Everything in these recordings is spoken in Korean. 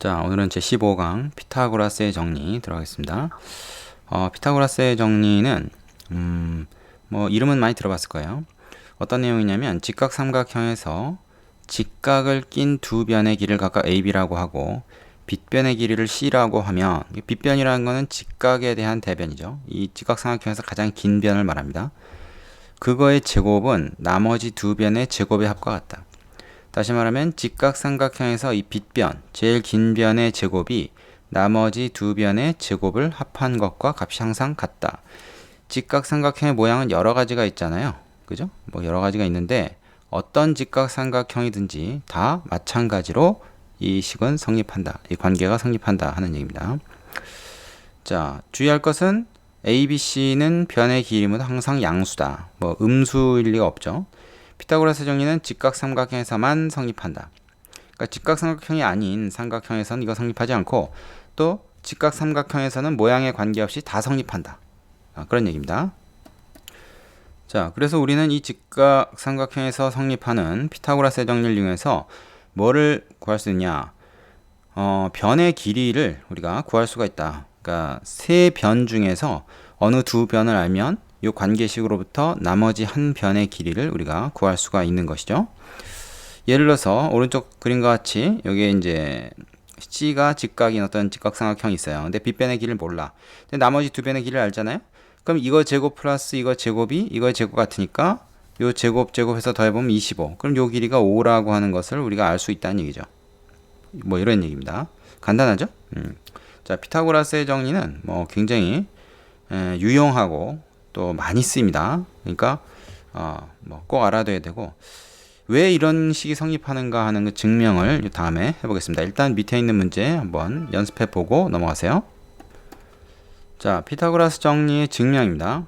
자, 오늘은 제 15강 피타고라스의 정리 들어가겠습니다. 피타고라스의 정리는 뭐 이름은 많이 들어봤을 거예요. 어떤 내용이냐면 직각삼각형에서 직각을 낀 두 변의 길이를 각각 AB라고 하고 빗변의 길이를 C라고 하면 빗변이라는 것은 직각에 대한 대변이죠. 이 직각삼각형에서 가장 긴 변을 말합니다. 그거의 제곱은 나머지 두 변의 제곱의 합과 같다. 다시 말하면 직각삼각형에서 이 빗변, 제일 긴 변의 제곱이 나머지 두 변의 제곱을 합한 것과 값이 항상 같다. 직각삼각형의 모양은 여러 가지가 있잖아요. 그죠? 뭐 여러 가지가 있는데 어떤 직각삼각형이든지 다 마찬가지로 이 식은 성립한다. 이 관계가 성립한다 하는 얘기입니다. 자, 주의할 것은 ABC는 변의 길이면 항상 양수다. 뭐 음수일 리가 없죠. 피타고라스 정리는 직각삼각형에서만 성립한다. 그러니까 직각삼각형이 아닌 삼각형에서는 이거 성립하지 않고 또 직각삼각형에서는 모양에 관계없이 다 성립한다. 그런 얘기입니다. 자, 그래서 우리는 이 직각삼각형에서 성립하는 피타고라스의 정리를 이용해서 뭐를 구할 수 있냐? 변의 길이를 우리가 구할 수가 있다. 그러니까 세 변 중에서 어느 두 변을 알면 이 관계식으로부터 나머지 한 변의 길이를 우리가 구할 수가 있는 것이죠. 예를 들어서 오른쪽 그림과 같이 여기에 이제 C가 직각인 어떤 직각삼각형이 있어요. 근데 빗변의 길이를 몰라. 근데 나머지 두 변의 길이를 알잖아요. 그럼 이거 제곱 플러스 이거 제곱이 이거의 제곱 같으니까 요 제곱해서 더해보면 25. 그럼 요 길이가 5라고 하는 것을 우리가 알 수 있다는 얘기죠. 뭐 이런 얘기입니다. 간단하죠? 자, 피타고라스의 정리는 뭐 굉장히 유용하고 또 많이 쓰입니다. 그러니까 뭐 꼭 알아둬야 되고 왜 이런 식이 성립하는가 하는 그 증명을 다음에 해보겠습니다. 일단 밑에 있는 문제 한번 연습해 보고 넘어가세요. 자, 피타고라스 정리의 증명입니다.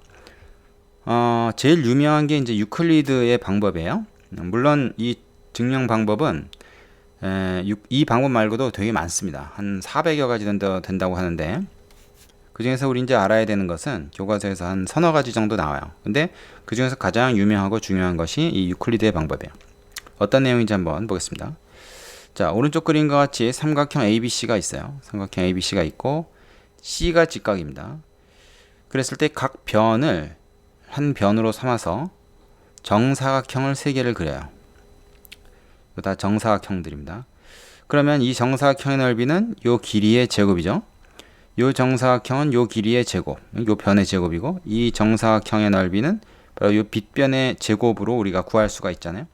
제일 유명한 게 이제 유클리드의 방법이에요. 물론 이 증명 방법은 이 방법 말고도 되게 많습니다. 한 400여 가지 된다고 하는데 그 중에서 우리 이제 알아야 되는 것은 교과서에서 한 서너 가지 정도 나와요. 근데 그 중에서 가장 유명하고 중요한 것이 이 유클리드의 방법이에요. 어떤 내용인지 한번 보겠습니다. 자, 오른쪽 그림과 같이 삼각형 ABC가 있어요. 삼각형 ABC가 있고 C가 직각입니다. 그랬을 때 각 변을 한 변으로 삼아서 정사각형을 3개를 그려요. 이거 다 정사각형들입니다. 그러면 이 정사각형의 넓이는 요 길이의 제곱이죠. 요 정사각형은 요 길이의 제곱, 요 변의 제곱이고 이 정사각형의 넓이는 바로 요 빗변의 제곱으로 우리가 구할 수가 있잖아요.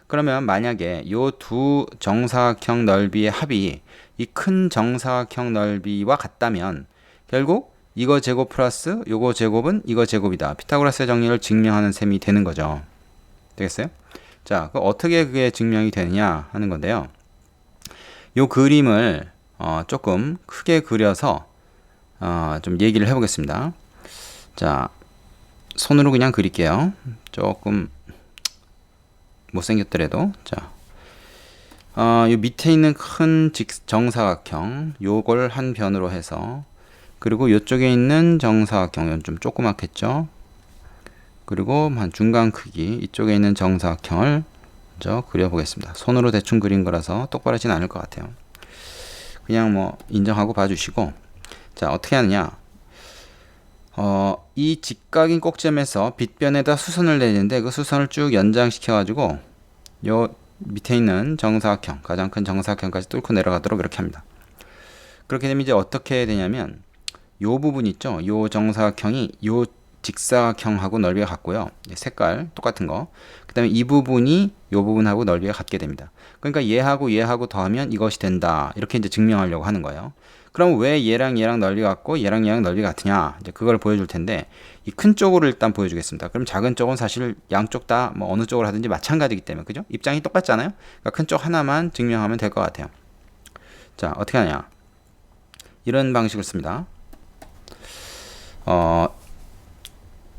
그러면 만약에 요 두 정사각형 넓이의 합이 이 큰 정사각형 넓이와 같다면 결국 이거 제곱 플러스 요거 제곱은 이거 제곱이다. 피타고라스의 정리를 증명하는 셈이 되는 거죠. 되겠어요? 자, 어떻게 그게 증명이 되느냐 하는 건데요. 요 그림을 조금 크게 그려서 좀 얘기를 해보겠습니다. 자, 손으로 그냥 그릴게요. 조금 못생겼더라도. 자, 요 밑에 있는 큰 정사각형 요걸 한 변으로 해서 그리고 요쪽에 있는 정사각형은 좀 조그맣겠죠. 그리고 한 중간 크기 이쪽에 있는 정사각형을 먼저 그려보겠습니다. 손으로 대충 그린 거라서 똑바르진 않을 것 같아요. 그냥 뭐 인정하고 봐주시고, 자, 어떻게 하느냐? 이 직각인 꼭지점에서 빗변에다 수선을 내리는데 그 수선을 쭉 연장시켜 가지고 요 밑에 있는 정사각형, 가장 큰 정사각형까지 뚫고 내려가도록 이렇게 합니다. 그렇게 되면 이제 어떻게 해야 되냐면 요 부분 있죠? 요 정사각형이 요 직사각형하고 넓이가 같고요. 색깔 똑같은 거. 그 다음에 이 부분이 요 부분하고 넓이가 같게 됩니다. 그러니까 얘하고 더하면 이것이 된다. 이렇게 이제 증명하려고 하는 거예요. 그럼 왜 얘랑 넓이가 같고 얘랑 넓이가 같으냐? 이제 그걸 보여줄 텐데 이 큰 쪽으로 일단 보여주겠습니다. 그럼 작은 쪽은 사실 양쪽 다 뭐 어느 쪽으로 하든지 마찬가지이기 때문에 그죠? 입장이 똑같잖아요. 그러니까 큰 쪽 하나만 증명하면 될 것 같아요. 자, 어떻게 하냐? 이런 방식을 씁니다.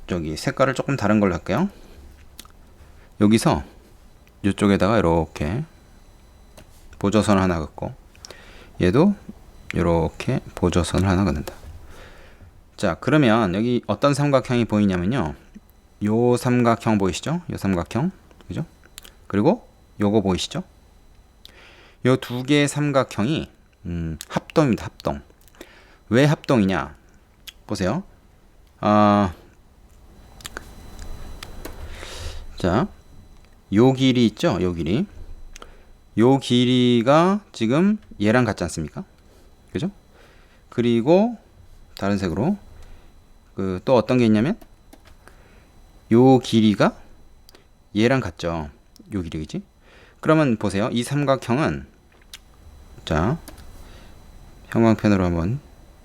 저기 색깔을 조금 다른 걸로 할게요. 여기서 이쪽에다가 이렇게 보조선을 하나 긋고 얘도 이렇게 보조선을 하나 긋는다. 자, 그러면 여기 어떤 삼각형이 보이냐면요. 요 삼각형 보이시죠? 요 삼각형. 그죠? 그리고 요거 보이시죠? 요 두 개의 삼각형이 합동입니다. 합동. 왜 합동이냐? 보세요. 자, 요 길이 있죠? 요 길이. 요 길이가 지금 얘랑 같지 않습니까? 그죠? 그리고 다른 색으로 또 어떤 게 있냐면 요 길이가 얘랑 같죠. 요 길이겠지? 그러면 보세요. 이 삼각형은 자, 형광펜으로 한번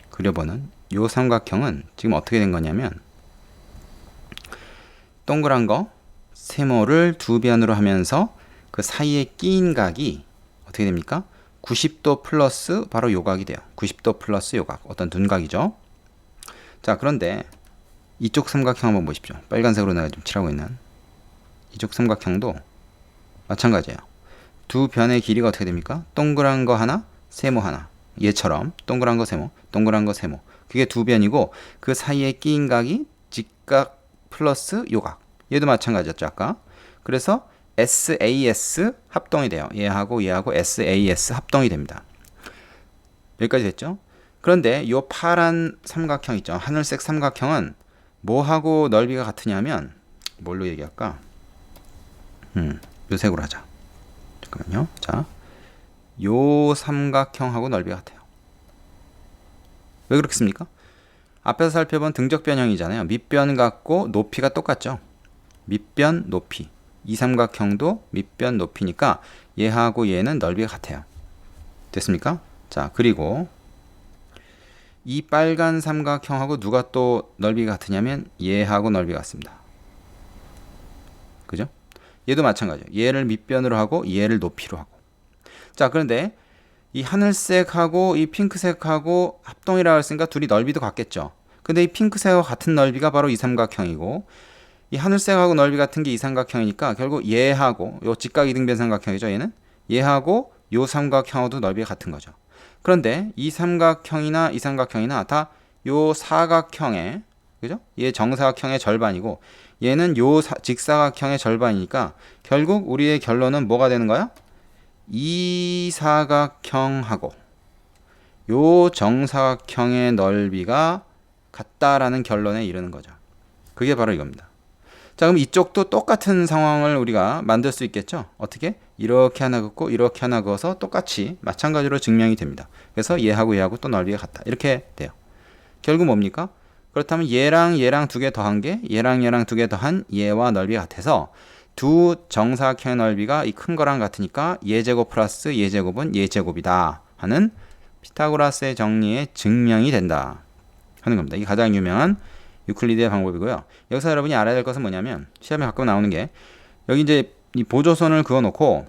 그려보는 요 삼각형은 지금 어떻게 된 거냐면 동그란 거 세모를 두 변으로 하면서 그 사이에 끼인 각이 어떻게 됩니까? 90도 플러스 바로 요각이 돼요. 90도 플러스 요각. 어떤 둔각이죠. 자, 그런데 이쪽 삼각형 한번 보십시오. 빨간색으로 내가 좀 칠하고 있는 이쪽 삼각형도 마찬가지예요. 두 변의 길이가 어떻게 됩니까? 동그란 거 하나, 세모 하나. 얘처럼 동그란 거 세모, 동그란 거 세모. 그게 두 변이고 그 사이에 끼인 각이 직각 플러스 요각. 얘도 마찬가지였죠, 아까. 그래서 SAS 합동이 돼요. 얘하고 얘하고 SAS 합동이 됩니다. 여기까지 됐죠? 그런데 요 파란 삼각형 있죠? 하늘색 삼각형은 뭐하고 넓이가 같으냐면 뭘로 얘기할까? 요 색으로 하자. 잠깐만요. 자, 요 삼각형하고 넓이가 같아요. 왜 그렇겠습니까? 앞에서 살펴본 등적 변형이잖아요. 밑변 같고 높이가 똑같죠. 밑변 높이. 이 삼각형도 밑변 높이니까 얘하고 얘는 넓이가 같아요. 됐습니까? 자, 그리고 이 빨간 삼각형하고 누가 또 넓이가 같으냐면 얘하고 넓이가 같습니다. 그죠? 얘도 마찬가지예요. 얘를 밑변으로 하고 얘를 높이로 하고. 자, 그런데 이 하늘색하고 이 핑크색하고 합동이라고 했으니까 둘이 넓이도 같겠죠. 근데 이 핑크색하고 같은 넓이가 바로 이 삼각형이고 이 하늘색하고 넓이 같은 게 이 삼각형이니까 결국 얘하고 요 직각 이등변 삼각형이죠. 얘는 얘하고 요 삼각형하고도 넓이가 같은 거죠. 그런데 이 삼각형이나 이 삼각형이나 다 요 사각형의 그죠? 얘 정사각형의 절반이고 얘는 요 직사각형의 절반이니까 결국 우리의 결론은 뭐가 되는 거야? 이 사각형하고 요 정사각형의 넓이가 같다라는 결론에 이르는 거죠. 그게 바로 이겁니다. 자, 그럼 이쪽도 똑같은 상황을 우리가 만들 수 있겠죠? 어떻게? 이렇게 하나 긋고 이렇게 하나 그어서 똑같이 마찬가지로 증명이 됩니다. 그래서 얘하고 얘하고 또 넓이가 같다. 이렇게 돼요. 결국 뭡니까? 그렇다면 얘랑 얘랑 두 개 더한 게 얘랑 얘랑 두 개 더한 얘와 넓이가 같아서 두 정사각형의 넓이가 이 큰 거랑 같으니까 얘 제곱 플러스 얘 제곱은 얘 제곱이다 하는 피타고라스의 정리의 증명이 된다 하는 겁니다. 이게 가장 유명한 유클리드의 방법이고요. 여기서 여러분이 알아야 될 것은 뭐냐면 시험에 가끔 나오는 게 여기 이제 이 보조선을 그어놓고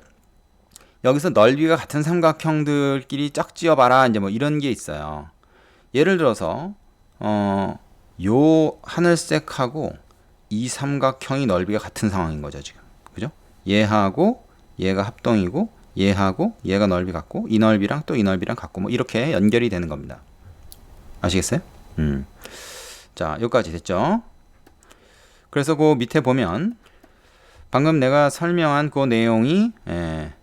여기서 넓이가 같은 삼각형들끼리 짝지어봐라 이제 뭐 이런 게 있어요. 예를 들어서 요 하늘색하고 이 삼각형이 넓이가 같은 상황인 거죠 지금. 그죠? 얘하고 얘가 합동이고 얘하고 얘가 넓이 같고 이 넓이랑 또 이 넓이랑 같고 뭐 이렇게 연결이 되는 겁니다. 아시겠어요? 자, 여기까지 됐죠? 그래서 그 밑에 보면 방금 내가 설명한 그 내용이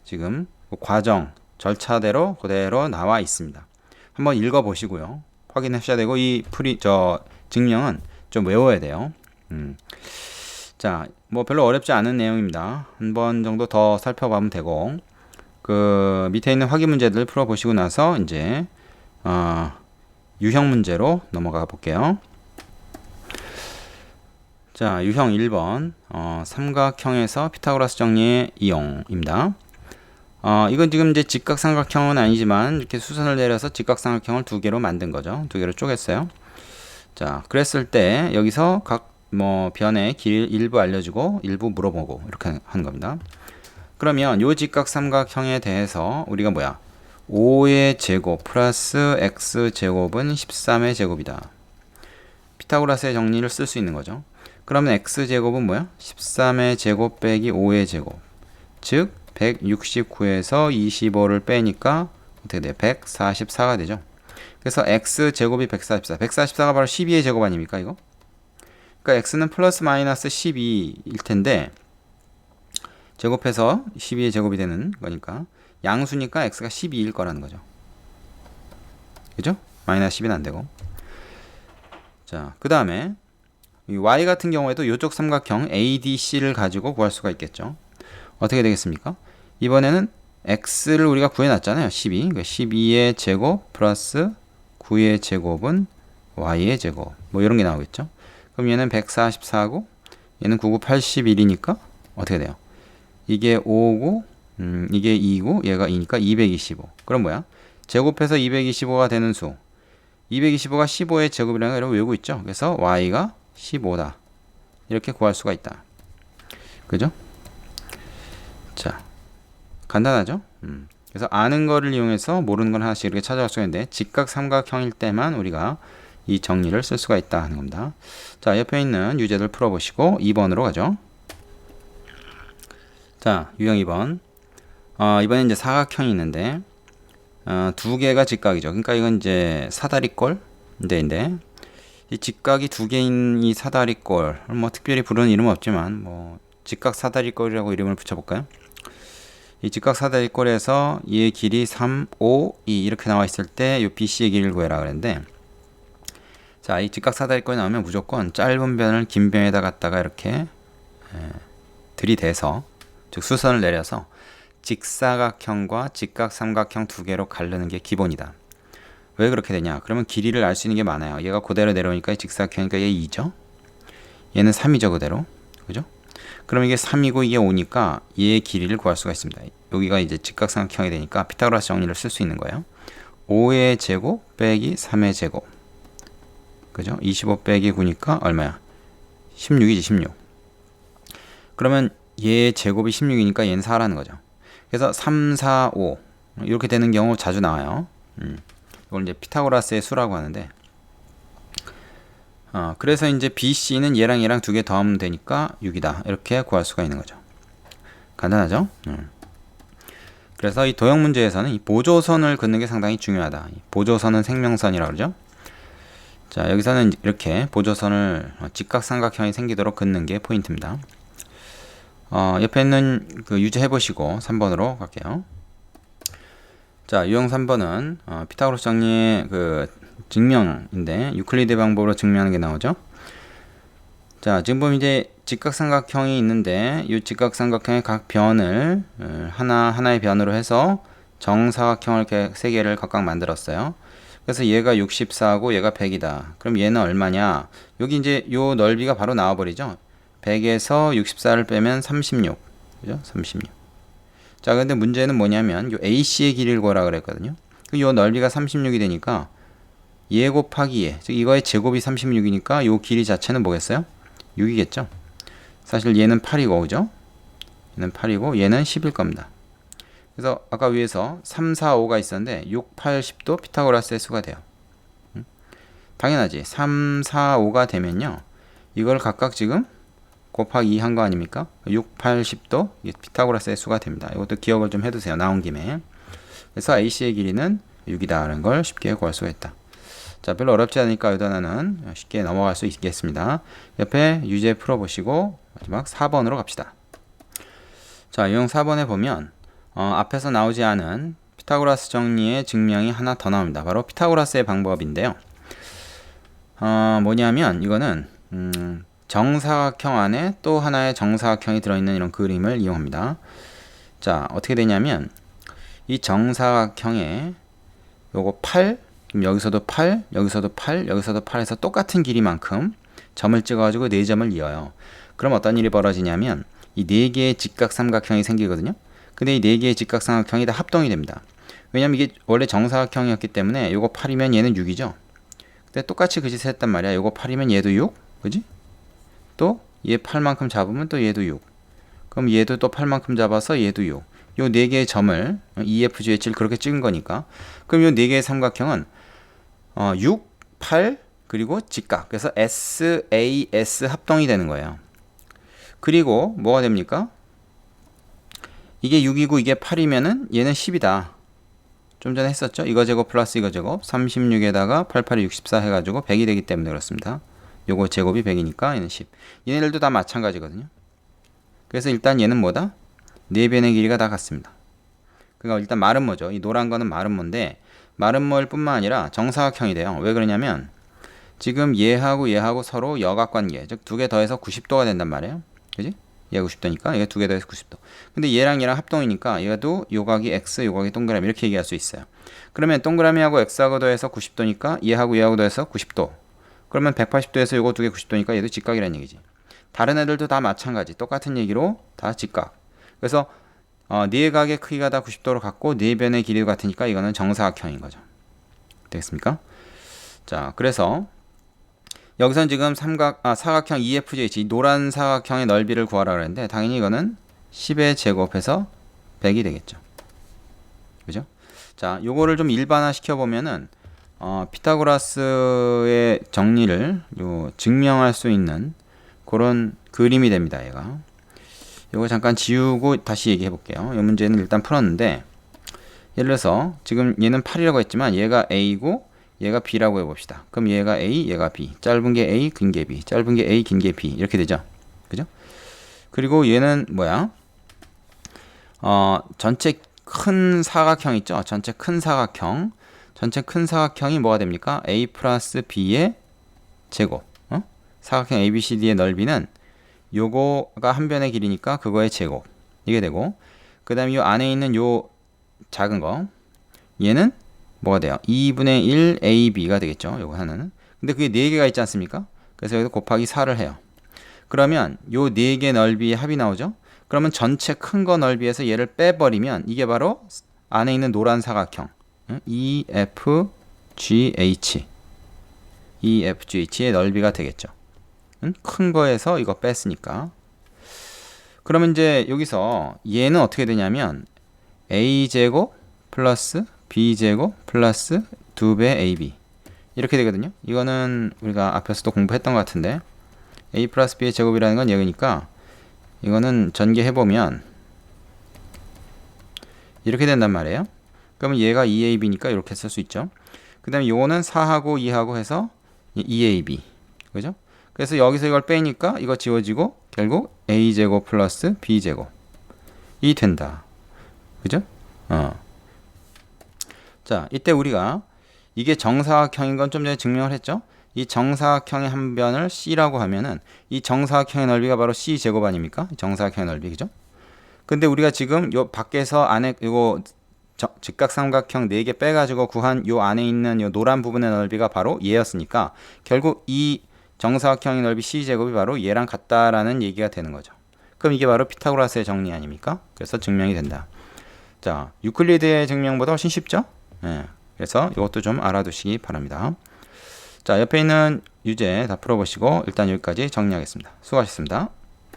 지금 그 과정 절차대로 그대로 나와 있습니다. 한번 읽어 보시고요. 확인하셔야 되고 이 증명은 좀 외워야 돼요. 자, 뭐 별로 어렵지 않은 내용입니다. 한 번 정도 더 살펴보면 되고 그 밑에 있는 확인 문제들 풀어 보시고 나서 이제 유형 문제로 넘어가 볼게요. 자, 유형 1번 삼각형에서 피타고라스 정리의 이용입니다. 이건 지금 이제 직각삼각형은 아니지만 이렇게 수선을 내려서 직각삼각형을 두 개로 만든 거죠. 두 개로 쪼갰어요. 자, 그랬을 때 여기서 각 뭐 변의 길 일부 알려주고 일부 물어보고 이렇게 하는 겁니다. 그러면 요 직각삼각형에 대해서 우리가 뭐야? 5의 제곱 플러스 x제곱은 13의 제곱이다. 피타고라스의 정리를 쓸 수 있는 거죠. 그러면 x제곱은 뭐야? 13의 제곱 빼기 5의 제곱. 즉 169에서 25를 빼니까 어떻게 돼요? 144가 되죠. 그래서 x제곱이 144. 144가 바로 12의 제곱 아닙니까, 이거? 그러니까 x는 플러스 마이너스 12일 텐데 제곱해서 12의 제곱이 되는 거니까 양수니까 x가 12일 거라는 거죠. 그죠? 마이너스 10은 안 되고. 자, 그 다음에 y 같은 경우에도 이쪽 삼각형 ADC를 가지고 구할 수가 있겠죠. 어떻게 되겠습니까? 이번에는 x를 우리가 구해놨잖아요. 12. 그러니까 12의 제곱 플러스 9의 제곱은 y의 제곱. 뭐 이런 게 나오겠죠. 그럼 얘는 144고 얘는 9, 9, 81이니까 어떻게 돼요? 이게 5고 이게 2고 얘가 2니까 225. 그럼 뭐야? 제곱해서 225가 되는 수. 225가 15의 제곱이라는 걸 외우고 있죠. 그래서 y가 15다. 이렇게 구할 수가 있다. 그죠? 자, 간단하죠? 그래서 아는 거를 이용해서 모르는 건 하나씩 이렇게 찾아갈 수가 있는데 직각삼각형일 때만 우리가 이 정리를 쓸 수가 있다 하는 겁니다. 자, 옆에 있는 유제들 풀어보시고 2번으로 가죠. 자, 유형 2번. 이번에 이제 사각형이 있는데 두 개가 직각이죠. 그러니까 이건 이제 사다리꼴인데 이 직각이 두 개인 이 사다리꼴, 뭐 특별히 부르는 이름은 없지만 뭐 직각 사다리꼴이라고 이름을 붙여볼까요? 이 직각 사다리꼴에서 얘의 길이 3, 5, 2 이렇게 나와 있을 때 이 BC의 길이를 구해라 그랬는데, 자, 이 직각 사다리꼴이 나오면 무조건 짧은 변을 긴 변에다 갖다가 이렇게 들이대서, 즉 수선을 내려서 직사각형과 직각삼각형 두 개로 가르는 게 기본이다. 왜 그렇게 되냐? 그러면 길이를 알 수 있는 게 많아요. 얘가 그대로 내려오니까 직사각형이니까 얘 2죠. 얘는 3이죠, 그대로. 그죠? 그럼 이게 3이고 이게 5니까 얘의 길이를 구할 수가 있습니다. 여기가 이제 직각삼각형이 되니까 피타고라스 정리를 쓸 수 있는 거예요. 5의 제곱 빼기 3의 제곱. 그죠? 25 빼기 9니까 얼마야? 16이지, 16. 그러면 얘의 제곱이 16이니까 얘는 4라는 거죠. 그래서 3, 4, 5 이렇게 되는 경우 자주 나와요. 이걸 이제 피타고라스의 수라고 하는데, 그래서 이제 BC는 얘랑 두 개 더하면 되니까 6이다. 이렇게 구할 수가 있는 거죠. 간단하죠? 그래서 이 도형 문제에서는 이 보조선을 긋는 게 상당히 중요하다. 이 보조선은 생명선이라고 그러죠. 자, 여기서는 이렇게 보조선을 직각삼각형이 생기도록 긋는 게 포인트입니다. 옆에 있는 그 유제 해보시고 3번으로 갈게요. 자, 유형 3번은 피타고라스 정리의 그 증명인데 유클리드 방법으로 증명하는 게 나오죠. 자, 지금 보면 이제 직각삼각형이 있는데 이 직각삼각형의 각 변을 하나의 변으로 해서 정사각형을 이렇게 세 개를 각각 만들었어요. 그래서 얘가 64고 얘가 100이다. 그럼 얘는 얼마냐? 여기 이제 요 넓이가 바로 나와버리죠. 100에서 64를 빼면 36. 그죠? 36. 자, 근데 문제는 뭐냐면 요 AC의 길이를 구하라 그랬거든요. 요 넓이가 36이 되니까 얘 곱하기 얘, 즉 이거의 제곱이 36이니까 요 길이 자체는 뭐겠어요? 6이겠죠. 사실 얘는 8이고, 그죠? 얘는 8이고 얘는 10일 겁니다. 그래서 아까 위에서 3, 4, 5가 있었는데 6, 8, 10도 피타고라스의 수가 돼요. 당연하지. 3, 4, 5가 되면요, 이걸 각각 지금 곱하기 2 한 거 아닙니까? 6, 8, 10도 이게 피타고라스의 수가 됩니다. 이것도 기억을 좀 해두세요. 나온 김에. 그래서 AC의 길이는 6이다라는 걸 쉽게 구할 수가 있다. 자, 별로 어렵지 않으니까 여기다 하나는 쉽게 넘어갈 수 있겠습니다. 옆에 유제 풀어보시고 마지막 4번으로 갑시다. 자, 유형 4번에 보면 앞에서 나오지 않은 피타고라스 정리의 증명이 하나 더 나옵니다. 바로 피타고라스의 방법인데요. 뭐냐면 이거는 정사각형 안에 또 하나의 정사각형이 들어있는 이런 그림을 이용합니다. 자, 어떻게 되냐면 이 정사각형에 요거 8, 여기서도 8, 여기서도 8, 여기서도 8에서 똑같은 길이만큼 점을 찍어가지고 4점을 이어요. 그럼 어떤 일이 벌어지냐면 이 4개의 직각삼각형이 생기거든요. 근데 이 4개의 직각삼각형이 다 합동이 됩니다. 왜냐면 이게 원래 정사각형이었기 때문에 요거 8이면 얘는 6이죠. 근데 똑같이 그 짓을 했단 말이야. 요거 8이면 얘도 6, 그지? 또 얘 8만큼 잡으면 또 얘도 6. 그럼 얘도 또 8만큼 잡아서 얘도 6. 요 4개의 점을 EFGH를 그렇게 찍은 거니까. 그럼 요 4개의 삼각형은 6, 8, 그리고 직각. 그래서 SAS 합동이 되는 거예요. 그리고 뭐가 됩니까? 이게 6이고 이게 8이면은 얘는 10이다. 좀 전에 했었죠? 이거 제곱 플러스 이거 제곱 36에다가 8, 8이 64 해가지고 100이 되기 때문에 그렇습니다. 요거 제곱이 100이니까 얘는 10. 얘네들도 다 마찬가지거든요. 그래서 일단 얘는 뭐다? 4변의 길이가 다 같습니다. 그러니까 일단 말은 뭐죠? 이 노란 거는 말은 뭔데, 마름모일 뿐만 아니라 정사각형이 돼요. 왜 그러냐면 지금 얘하고 얘하고 서로 여각관계, 즉 두 개 더해서 90도가 된단 말이에요. 그지? 얘가 90도니까 얘가 두 개 더해서 90도. 근데 얘랑 얘랑 합동이니까 얘도 요각이 x, 요각이 동그라미 이렇게 얘기할 수 있어요. 그러면 동그라미하고 x하고 더해서 90도니까 얘하고 얘하고 더해서 90도. 그러면 180도에서 요거 두 개 90도니까 얘도 직각이라는 얘기지. 다른 애들도 다 마찬가지. 똑같은 얘기로 다 직각. 그래서 네 각의 크기가 다 90도로 같고 네 변의 길이도 같으니까 이거는 정사각형인 거죠. 되겠습니까? 자, 그래서 여기선 지금 사각형 EFGH 노란 사각형의 넓이를 구하라 그랬는데 당연히 이거는 10의 제곱해서 100이 되겠죠. 그죠? 자, 요거를 좀 일반화 시켜보면은 피타고라스의 정리를 증명할 수 있는 그런 그림이 됩니다. 얘가. 요거 잠깐 지우고 다시 얘기해 볼게요. 이 문제는 일단 풀었는데 예를 들어서 지금 얘는 8이라고 했지만 얘가 A고 얘가 B라고 해봅시다. 그럼 얘가 A, 얘가 B. 짧은 게 A, 긴 게 B. 짧은 게 A, 긴 게 B. 이렇게 되죠. 그죠? 그리고 얘는 뭐야? 전체 큰 사각형 있죠? 전체 큰 사각형. 전체 큰 사각형이 뭐가 됩니까? A 플러스 B의 제곱. 사각형 ABCD의 넓이는 요거가 한 변의 길이니까 그거의 제곱. 이게 되고 그 다음에 요 안에 있는 요 작은 거 얘는 뭐가 돼요? 2분의 1 AB가 되겠죠. 요거 하나는. 근데 그게 4개가 있지 않습니까? 그래서 여기서 곱하기 4를 해요. 그러면 요 4개 넓이의 합이 나오죠. 그러면 전체 큰 거 넓이에서 얘를 빼버리면 이게 바로 안에 있는 노란 사각형 EFGH의 넓이가 되겠죠. 큰 거에서 이거 뺐으니까. 그러면 이제 여기서 얘는 어떻게 되냐면 A제곱 플러스 B제곱 플러스 2배 AB 이렇게 되거든요. 이거는 우리가 앞에서도 공부했던 것 같은데 A 플러스 B의 제곱이라는 건 얘기니까 이거는 전개해보면 이렇게 된단 말이에요. 그러면 얘가 2AB니까 이렇게 쓸 수 있죠. 그 다음에 요거는 4하고 2하고 해서 2AB 그죠? 그래서 여기서 이걸 빼니까 이거 지워지고 결국 A제곱 플러스 B제곱 이 된다. 그죠? 자, 이때 우리가 이게 정사각형인 건 좀 전에 증명을 했죠? 이 정사각형의 한 변을 C라고 하면은 이 정사각형의 넓이가 바로 C제곱 아닙니까? 정사각형의 넓이, 그죠? 근데 우리가 지금 요 밖에서 안에 이거 직각삼각형 4개 빼가지고 구한 요 안에 있는 요 노란 부분의 넓이가 바로 얘였으니까 결국 이 정사각형의 넓이 C제곱이 바로 얘랑 같다라는 얘기가 되는 거죠. 그럼 이게 바로 피타고라스의 정리 아닙니까? 그래서 증명이 된다. 자, 유클리드의 증명보다 훨씬 쉽죠? 네, 그래서 이것도 좀 알아두시기 바랍니다. 자, 옆에 있는 유제 다 풀어보시고 일단 여기까지 정리하겠습니다. 수고하셨습니다.